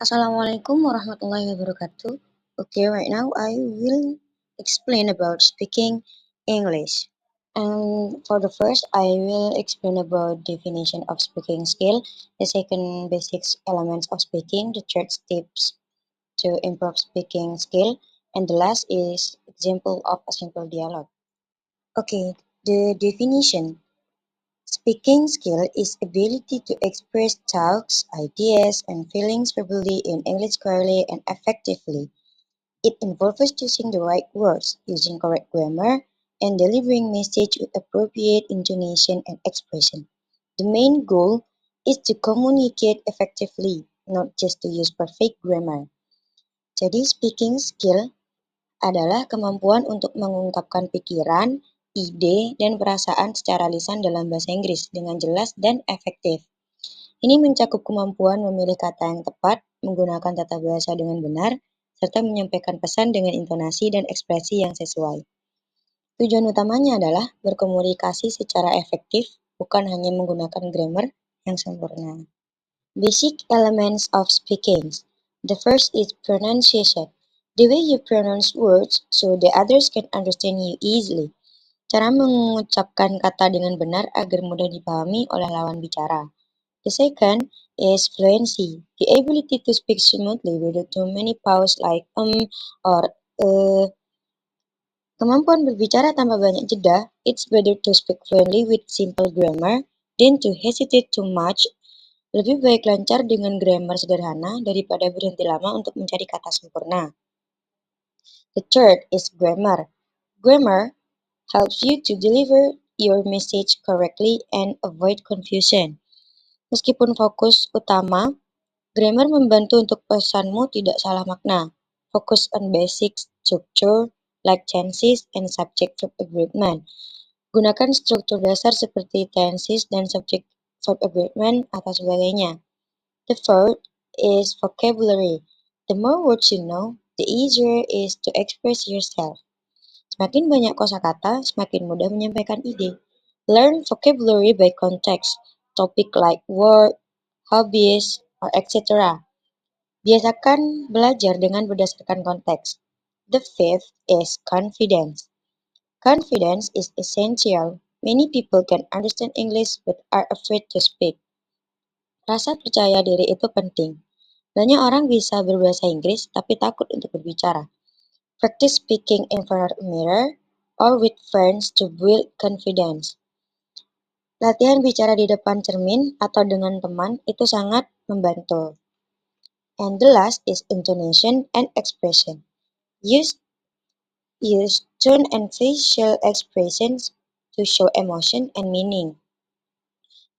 Assalamualaikum warahmatullahi wabarakatuh. Okay, right now I will explain about speaking English. And for the first, I will explain about definition of speaking skill, the second basics elements of speaking, the third tips to improve speaking skill, and the last is example of a simple dialogue. Okay, the definition. Speaking skill is ability to express thoughts, ideas, and feelings verbally in English clearly and effectively. It involves choosing the right words, using correct grammar, and delivering message with appropriate intonation and expression. The main goal is to communicate effectively, not just to use perfect grammar. Jadi speaking skill adalah kemampuan untuk mengungkapkan pikiran, ide, dan perasaan secara lisan dalam bahasa Inggris dengan jelas dan efektif. Ini mencakup kemampuan memilih kata yang tepat, menggunakan tata bahasa dengan benar, serta menyampaikan pesan dengan intonasi dan ekspresi yang sesuai. Tujuan utamanya adalah berkomunikasi secara efektif, bukan hanya menggunakan grammar yang sempurna. Basic elements of speaking. The first is pronunciation. The way you pronounce words so the others can understand you easily. Cara mengucapkan kata dengan benar agar mudah dipahami oleh lawan bicara. The second is fluency. The ability to speak smoothly without too many pauses like or Kemampuan berbicara tanpa banyak jeda. It's better to speak fluently with simple grammar than to hesitate too much. Lebih baik lancar dengan grammar sederhana daripada berhenti lama untuk mencari kata sempurna. The third is grammar. Grammar helps you to deliver your message correctly and avoid confusion. Meskipun fokus utama, grammar membantu untuk pesanmu tidak salah makna. Focus on basic structure like tenses and subject-verb agreement. Gunakan struktur dasar seperti tenses dan subject-verb agreement atau sebagainya. The fourth is vocabulary. The more words you know, the easier it is to express yourself. Semakin banyak kosakata, semakin mudah menyampaikan ide. Learn vocabulary by context, topic like work, hobbies, or etc. Biasakan belajar dengan berdasarkan konteks. The fifth is confidence. Confidence is essential. Many people can understand English but are afraid to speak. Rasa percaya diri itu penting. Banyak orang bisa berbahasa Inggris tapi takut untuk berbicara. Practice speaking in front of a mirror or with friends to build confidence. Latihan bicara di depan cermin atau dengan teman itu sangat membantu. And the last is intonation and expression. Use tone and facial expressions to show emotion and meaning.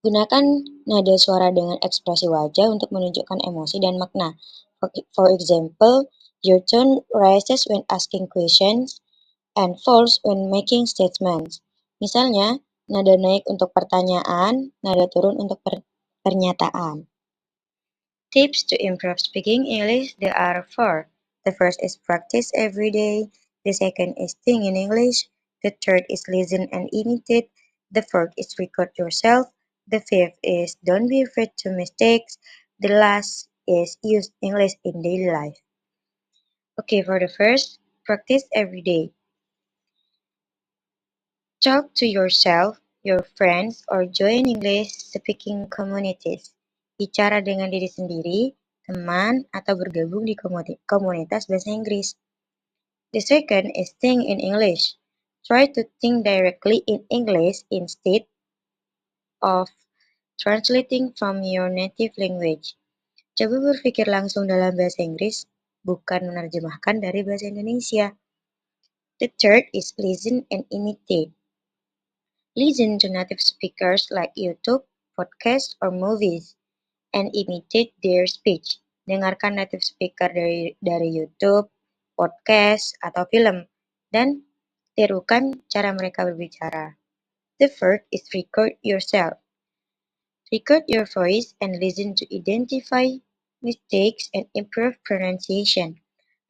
Gunakan nada suara dengan ekspresi wajah untuk menunjukkan emosi dan makna. For example, your tone rises when asking questions and falls when making statements. Misalnya, nada naik untuk pertanyaan, nada turun untuk pernyataan. Tips to improve speaking English, there are 4. The first is practice every day. The second is think in English. The third is listen and imitate. The fourth is record yourself. The fifth is don't be afraid to mistakes. The last is use English in daily life. Okay, for the first, practice every day. Talk to yourself, your friends, or join English speaking communities. Bicara dengan diri sendiri, teman, atau bergabung di komunitas bahasa Inggris. The second is think in English. Try to think directly in English instead of translating from your native language. Coba berpikir langsung dalam bahasa Inggris, bukan menerjemahkan dari bahasa Indonesia. The third is listen and imitate. Listen to native speakers like YouTube, podcasts, or movies, and imitate their speech. Dengarkan native speaker dari YouTube, podcast, atau film, dan tirukan cara mereka berbicara. The third is record yourself. Record your voice and listen to identify mistakes and improve pronunciation.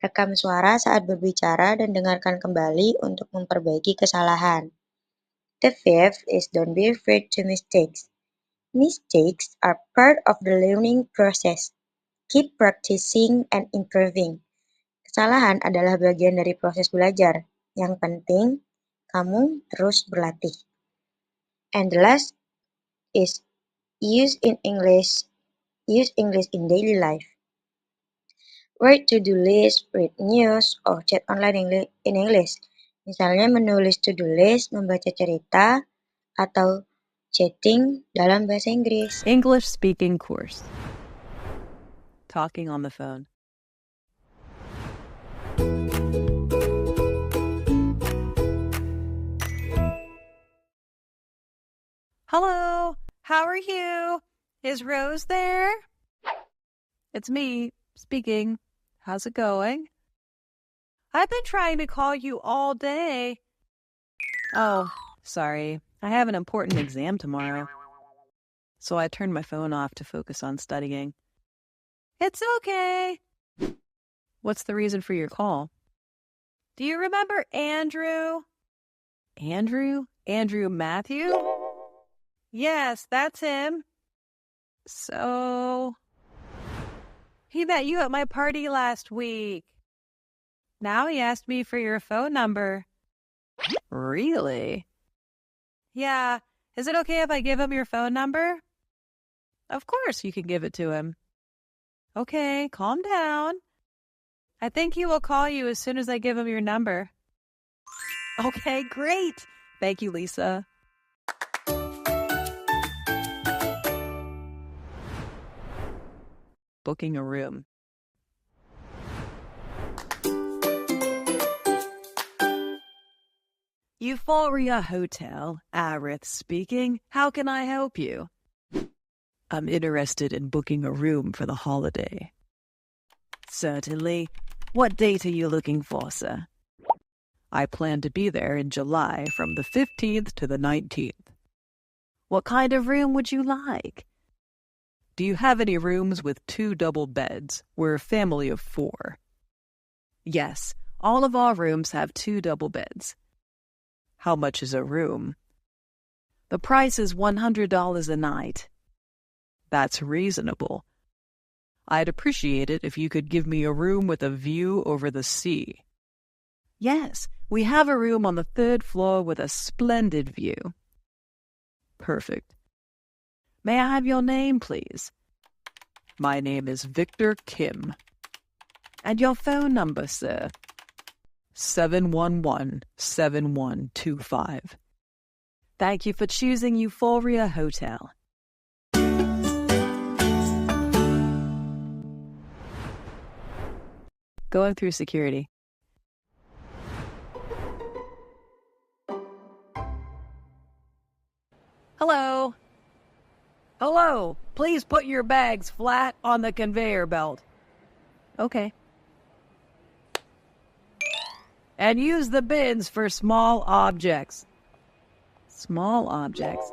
Rekam suara saat berbicara dan dengarkan kembali untuk memperbaiki kesalahan. The fifth is don't be afraid to mistakes. Mistakes are part of the learning process. Keep practicing and improving. Kesalahan adalah bagian dari proses belajar. Yang penting, kamu terus berlatih. And the last is use English in daily life. Write to-do list, read news, or chat online in English. Misalnya menulis to-do list, membaca cerita, atau chatting dalam bahasa Inggris. English speaking course. Talking on the phone. Hello, how are you? Is Rose there? It's me speaking. How's it going? I've been trying to call you all day. Oh, sorry. I have an important exam tomorrow. So I turned my phone off to focus on studying. It's okay. What's the reason for your call? Do you remember Andrew? Andrew? Andrew Matthew? Yes, that's him. So, he met you at my party last week. Now he asked me for your phone number. Really? Yeah. Is it okay if I give him your phone number? Of course you can give it to him. Okay, calm down. I think he will call you as soon as I give him your number. Okay, great. Thank you, Lisa. Booking a room. Euphoria Hotel, Arith speaking. How can I help you? I'm interested in booking a room for the holiday. Certainly. What date are you looking for, sir? I plan to be there in July from the 15th to the 19th. What kind of room would you like? Do you have any rooms with 2 double beds? We're a family of 4. Yes, all of our rooms have 2 double beds. How much is a room? The price is $100 a night. That's reasonable. I'd appreciate it if you could give me a room with a view over the sea. Yes, we have a room on the 3rd floor with a splendid view. Perfect. May I have your name, please? My name is Victor Kim. And your phone number, sir? 711-7125. Thank you for choosing Euphoria Hotel. Going through security. Hello. Hello. Please put your bags flat on the conveyor belt. Okay. And use the bins for small objects. Small objects?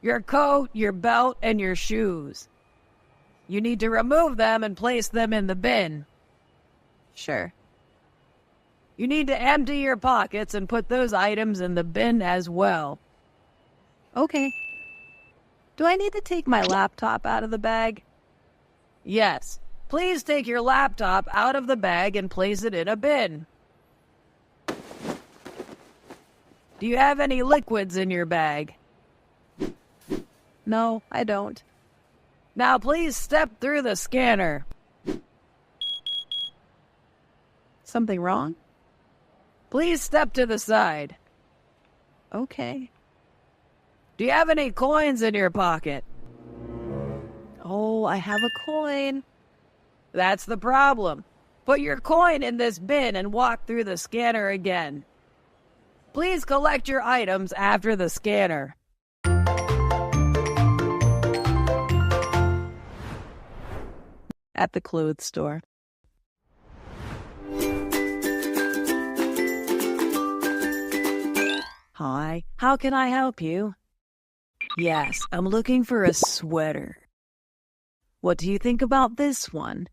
Your coat, your belt, and your shoes. You need to remove them and place them in the bin. Sure. You need to empty your pockets and put those items in the bin as well. Okay. Do I need to take my laptop out of the bag? Yes. Please take your laptop out of the bag and place it in a bin. Do you have any liquids in your bag? No, I don't. Now please step through the scanner. Something wrong? Please step to the side. Okay. Do you have any coins in your pocket? Oh, I have a coin. That's the problem. Put your coin in this bin and walk through the scanner again. Please collect your items after the scanner. At the clothes store. Hi, how can I help you? Yes, I'm looking for a sweater. What do you think about this one?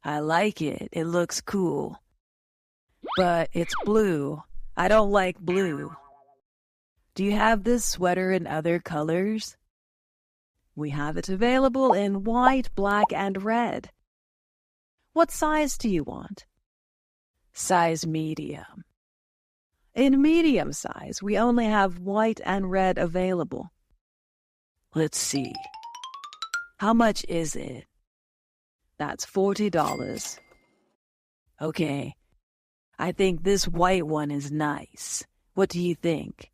I like it. It looks cool. But it's blue. I don't like blue. Do you have this sweater in other colors? We have it available in white, black, and red. What size do you want? Size medium. In medium size, we only have white and red available. Let's see. How much is it? That's $40. Okay. I think this white one is nice. What do you think?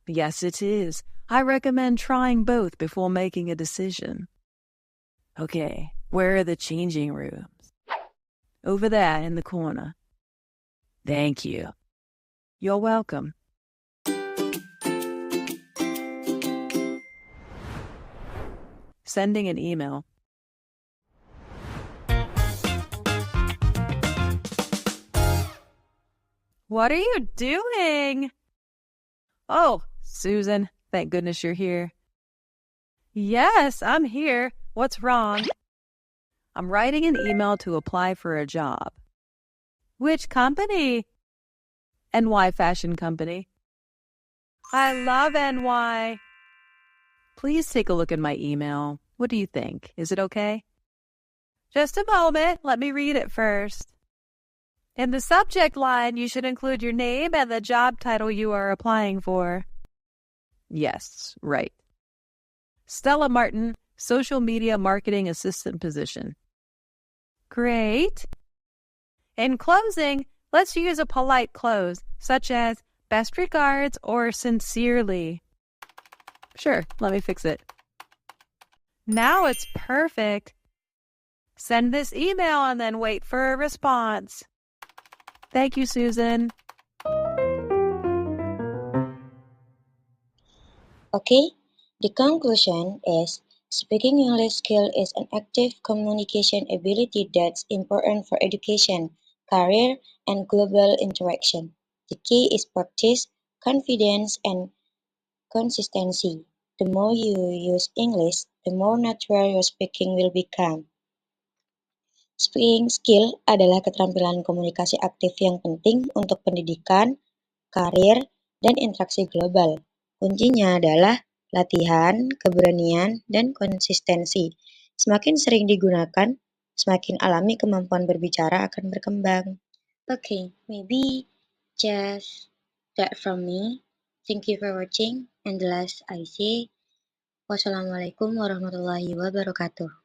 Yes, it is. I recommend trying both before making a decision. Okay, where are the changing rooms? Over there in the corner. Thank you. You're welcome. Sending an email. What are you doing? Oh, Susan, thank goodness you're here. Yes, I'm here. What's wrong? I'm writing an email to apply for a job. Which company? NY Fashion Company. I love NY. Please take a look at my email. What do you think? Is it okay? Just a moment. Let me read it first. In the subject line, you should include your name and the job title you are applying for. Yes, right. Stella Martin, Social Media Marketing Assistant position. Great. In closing, let's use a polite close, such as best regards or sincerely. Sure, let me fix it. Now it's perfect. Send this email and then wait for a response. Thank you, Susan. Okay, the conclusion is speaking English skill is an active communication ability that's important for education, career, and global interaction. The key is practice, confidence, and consistency. The more you use English, the more natural your speaking will become. Speaking skill adalah keterampilan komunikasi aktif yang penting untuk pendidikan, karir, dan interaksi global. Kuncinya adalah latihan, keberanian, dan konsistensi. Semakin sering digunakan, semakin alami kemampuan berbicara akan berkembang. Okay, maybe just that from me. Thank you for watching, and the last I say, wassalamualaikum warahmatullahi wabarakatuh.